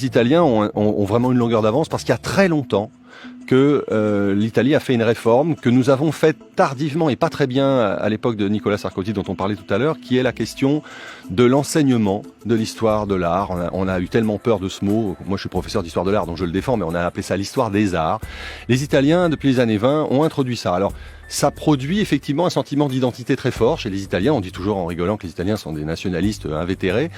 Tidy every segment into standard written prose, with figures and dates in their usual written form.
les Italiens ont vraiment une longueur d'avance parce qu'il y a très longtemps que l'Italie a fait une réforme que nous avons faite tardivement et pas très bien à l'époque de Nicolas Sarkozy dont on parlait tout à l'heure, qui est la question de l'enseignement de l'histoire de l'art. On a eu tellement peur de ce mot. Moi, je suis professeur d'histoire de l'art, donc je le défends, mais on a appelé ça l'histoire des arts. Les Italiens, depuis les années 20, ont introduit ça. Alors, ça produit effectivement un sentiment d'identité très fort chez les Italiens. On dit toujours en rigolant que les Italiens sont des nationalistes invétérés.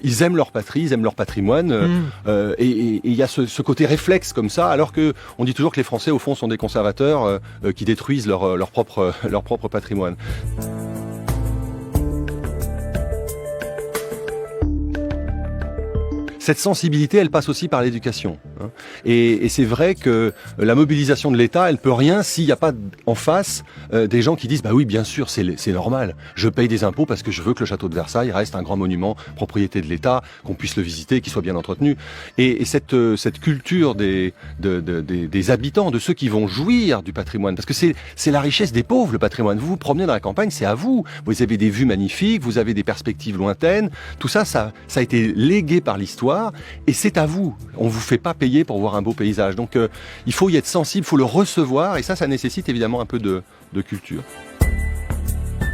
Ils aiment leur patrie, ils aiment leur patrimoine. Et il y a ce côté réflexe comme ça, alors que on dit toujours que les Français, au fond, sont des conservateurs qui détruisent leur propre patrimoine. Cette sensibilité, elle passe aussi par l'éducation. Et c'est vrai que la mobilisation de l'État, elle peut rien s'il n'y a pas en face des gens qui disent « bah oui, bien sûr, c'est normal, je paye des impôts parce que je veux que le château de Versailles reste un grand monument, propriété de l'État, qu'on puisse le visiter, qu'il soit bien entretenu ». Et cette culture des habitants, de ceux qui vont jouir du patrimoine, parce que c'est la richesse des pauvres, le patrimoine. Vous vous promenez dans la campagne, c'est à vous. Vous avez des vues magnifiques, vous avez des perspectives lointaines. Tout ça, ça a été légué par l'histoire. Et c'est à vous. On vous fait pas payer pour voir un beau paysage. Donc il faut y être sensible, il faut le recevoir. Et ça nécessite évidemment un peu de culture.